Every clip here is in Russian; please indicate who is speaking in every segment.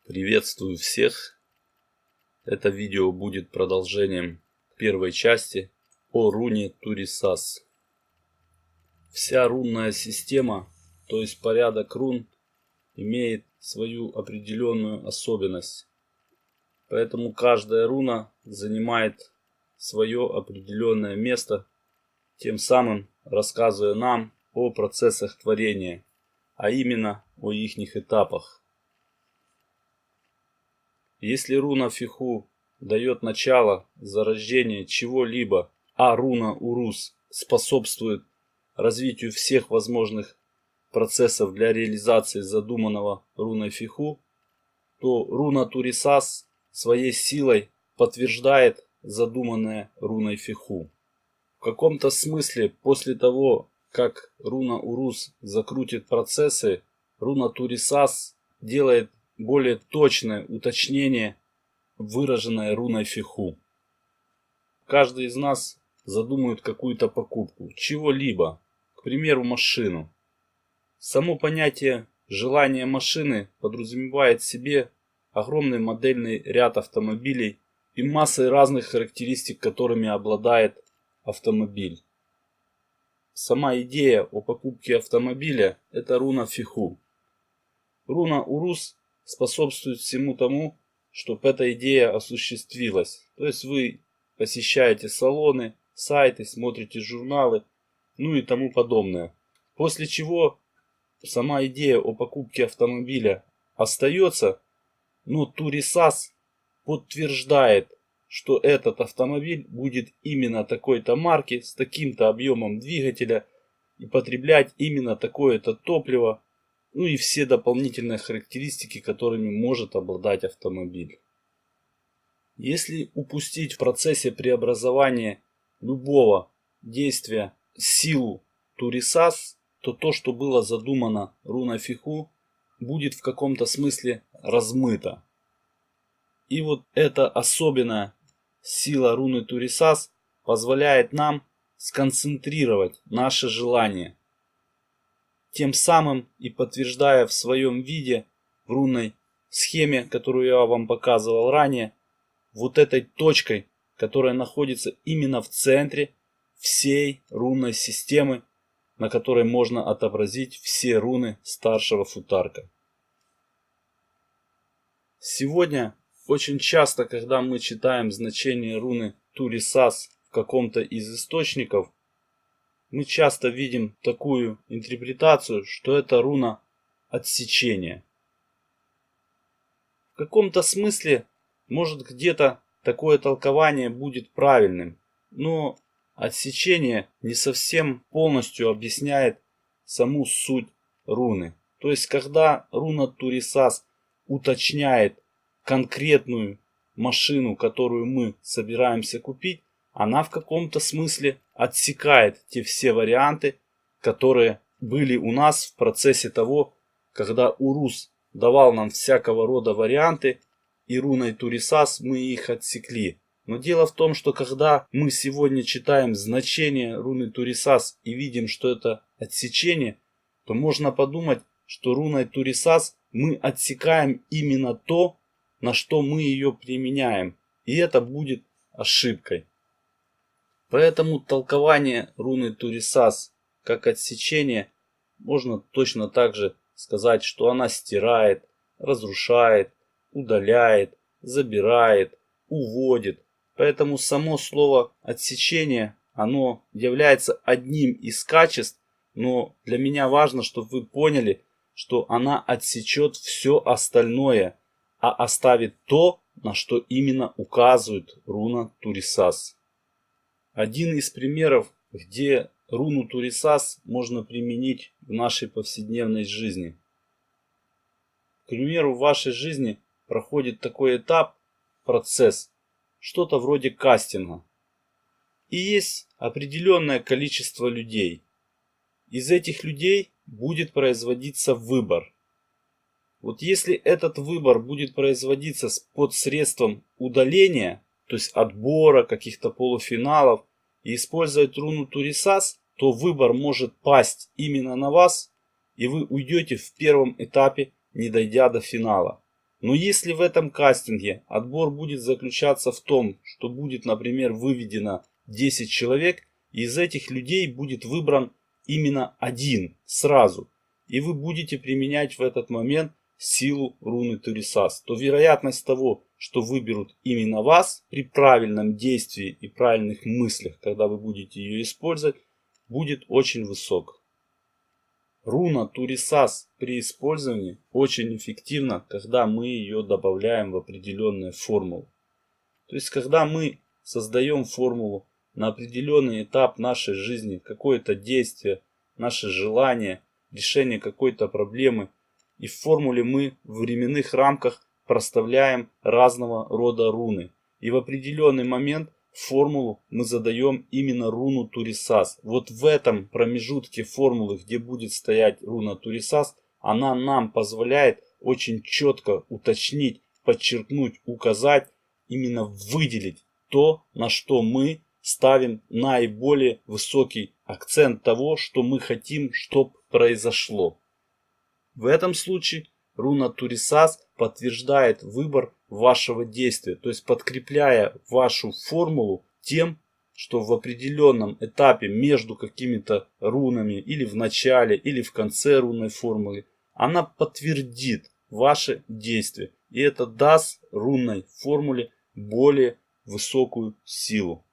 Speaker 1: Приветствую всех! Это видео будет продолжением первой части о руне Турисас. Вся рунная система, то есть порядок рун, имеет свою определенную особенность. Поэтому каждая руна занимает свое определенное место, тем самым рассказывая нам о процессах творения, а именно о ихних этапах. Если руна Фиху дает начало зарождения чего-либо, а руна Урус способствует развитию всех возможных процессов для реализации задуманного руной Фиху, то руна Турисас своей силой подтверждает задуманное руной Фиху. В каком-то смысле после того, как руна Урус закрутит процессы, руна Турисас делает более точное уточнение, выраженное руной Фиху. Каждый из нас задумает какую-то покупку, чего-либо, к примеру, машину. Само понятие желания машины подразумевает в себе огромный модельный ряд автомобилей и массой разных характеристик, которыми обладает автомобиль. Сама идея о покупке автомобиля – это руна Фиху. Руна Урус способствует всему тому, чтобы эта идея осуществилась. То есть вы посещаете салоны, сайты, смотрите журналы, ну и тому подобное. После чего сама идея о покупке автомобиля остается, но Турисас подтверждает, что этот автомобиль будет именно такой-то марки, с таким-то объемом двигателя и потреблять именно такое-то топливо, ну и все дополнительные характеристики, которыми может обладать автомобиль. Если упустить в процессе преобразования любого действия силу Турисас, то то, что было задумано руной Фиху, будет в каком-то смысле размыто. И вот эта особенная сила руны Турисас позволяет нам сконцентрировать наше желание, тем самым и подтверждая в своем виде в рунной схеме, которую я вам показывал ранее, вот этой точкой, которая находится именно в центре всей рунной системы, на которой можно отобразить все руны старшего футарка. Сегодня очень часто, когда мы читаем значение руны Турисас в каком-то из источников, мы часто видим такую интерпретацию, что это руна отсечения. В каком-то смысле, может, где-то такое толкование будет правильным, но отсечение не совсем полностью объясняет саму суть руны. То есть, когда руна Турисас уточняет конкретную машину, которую мы собираемся купить, она в каком-то смысле отсекает те все варианты, которые были у нас в процессе того, когда Урус давал нам всякого рода варианты, и руной Турисас мы их отсекли. Но дело в том, что когда мы сегодня читаем значение руны Турисас и видим, что это отсечение, то можно подумать, что руной Турисас мы отсекаем именно то, на что мы ее применяем. И это будет ошибкой. Поэтому толкование руны Турисас как отсечение можно точно так же сказать, что она стирает, разрушает, удаляет, забирает, уводит. Поэтому само слово отсечение, оно является одним из качеств, но для меня важно, чтобы вы поняли, что она отсечет все остальное, а оставит то, на что именно указывает руна Турисас. Один из примеров, где руну Турисас можно применить в нашей повседневной жизни. К примеру, в вашей жизни проходит такой этап, процесс, что-то вроде кастинга. И есть определенное количество людей. Из этих людей будет производиться выбор. Вот если этот выбор будет производиться под средством удаления, то есть отбора каких-то полуфиналов, и использовать руну Турисас, то выбор может пасть именно на вас, и вы уйдете в первом этапе, не дойдя до финала. Но если в этом кастинге отбор будет заключаться в том, что будет, например, выведено 10 человек, и из этих людей будет выбран именно один сразу, и вы будете применять в этот момент силу руны Турисас, то вероятность того, что выберут именно вас при правильном действии и правильных мыслях, когда вы будете ее использовать, будет очень высока. Руна Турисас при использовании очень эффективна, когда мы ее добавляем в определенные формулы. То есть, когда мы создаем формулу на определенный этап нашей жизни, какое-то действие, наше желание, решение какой-то проблемы, и в формуле мы в временных рамках проставляем разного рода руны. И в определенный момент в формулу мы задаем именно руну Турисас. Вот в этом промежутке формулы, где будет стоять руна Турисас, она нам позволяет очень четко уточнить, подчеркнуть, указать, именно выделить то, на что мы ставим наиболее высокий акцент того, что мы хотим, чтобы произошло. В этом случае руна Турисас подтверждает выбор вашего действия, то есть подкрепляя вашу формулу тем, что в определенном этапе между какими-то рунами или в начале, или в конце рунной формулы, она подтвердит ваше действие. И это даст рунной формуле более высокую силу.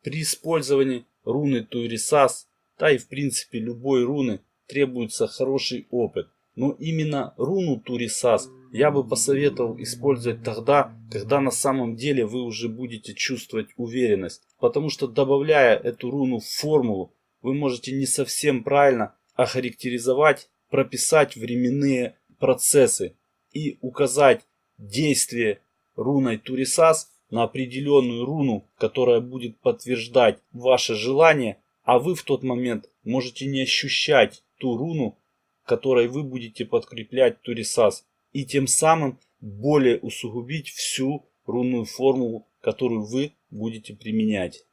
Speaker 1: При использовании руны Турисас, да и в принципе любой руны, требуется хороший опыт. Но именно руну Турисас я бы посоветовал использовать тогда, когда на самом деле вы уже будете чувствовать уверенность. Потому что добавляя эту руну в формулу, вы можете не совсем правильно охарактеризовать, прописать временные процессы и указать действие руной Турисас на определенную руну, которая будет подтверждать ваше желание, а вы в тот момент можете не ощущать ту руну, которой вы будете подкреплять Турисас, и тем самым более усугубить всю рунную формулу, которую вы будете применять.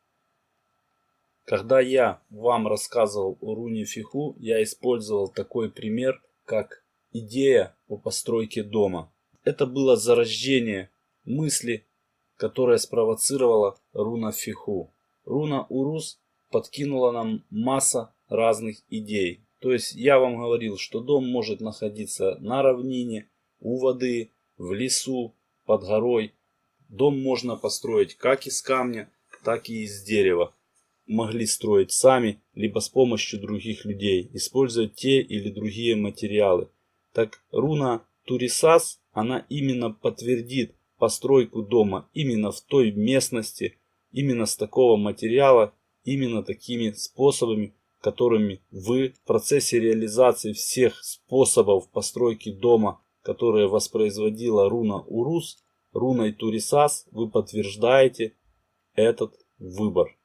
Speaker 1: Когда я вам рассказывал о руне Фиху, я использовал такой пример, как идея о постройке дома. Это было зарождение мысли, которое спровоцировала руна Фиху. Руна Урус подкинула нам масса разных идей. То есть я вам говорил, что дом может находиться на равнине, у воды, в лесу, под горой. Дом можно построить как из камня, так и из дерева. Могли строить сами, либо с помощью других людей, используя те или другие материалы. Так руна Турисас, она именно подтвердит постройку дома именно в той местности, именно с такого материала, именно такими способами, которыми вы в процессе реализации всех способов постройки дома, которые воспроизводила руна Урус, руной Турисас, вы подтверждаете этот выбор.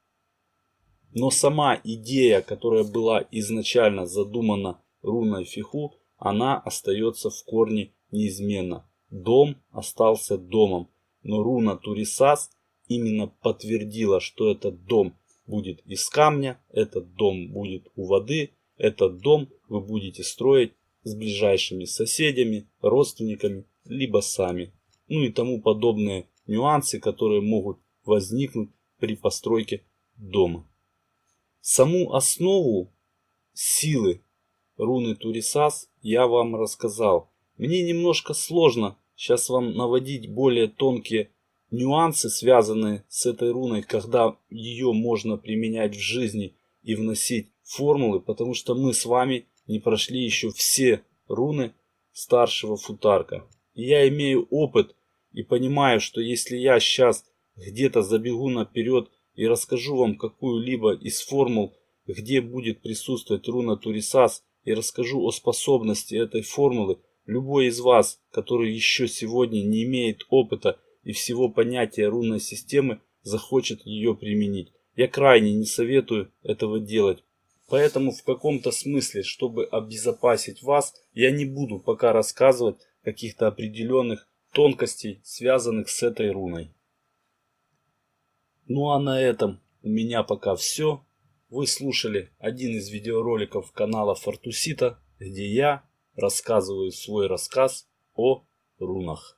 Speaker 1: Но сама идея, которая была изначально задумана руной Фиху, она остается в корне неизменна. Дом остался домом, но руна Турисас именно подтвердила, что этот дом будет из камня, этот дом будет у воды, этот дом вы будете строить с ближайшими соседями, родственниками, либо сами. Ну и тому подобные нюансы, которые могут возникнуть при постройке дома. Саму основу силы руны Турисас я вам рассказал. Мне немножко сложно сейчас вам наводить более тонкие нюансы, связанные с этой руной, когда ее можно применять в жизни и вносить формулы, потому что мы с вами не прошли еще все руны старшего футарка. И я имею опыт и понимаю, что если я сейчас где-то забегу наперед и расскажу вам какую-либо из формул, где будет присутствовать руна Турисас, и расскажу о способности этой формулы, любой из вас, который еще сегодня не имеет опыта и всего понятия рунной системы, захочет ее применить. Я крайне не советую этого делать. Поэтому в каком-то смысле, чтобы обезопасить вас, я не буду пока рассказывать каких-то определенных тонкостей, связанных с этой руной. Ну а на этом у меня пока все. Вы слушали один из видеороликов канала Фортусита, где я рассказываю свой рассказ о рунах.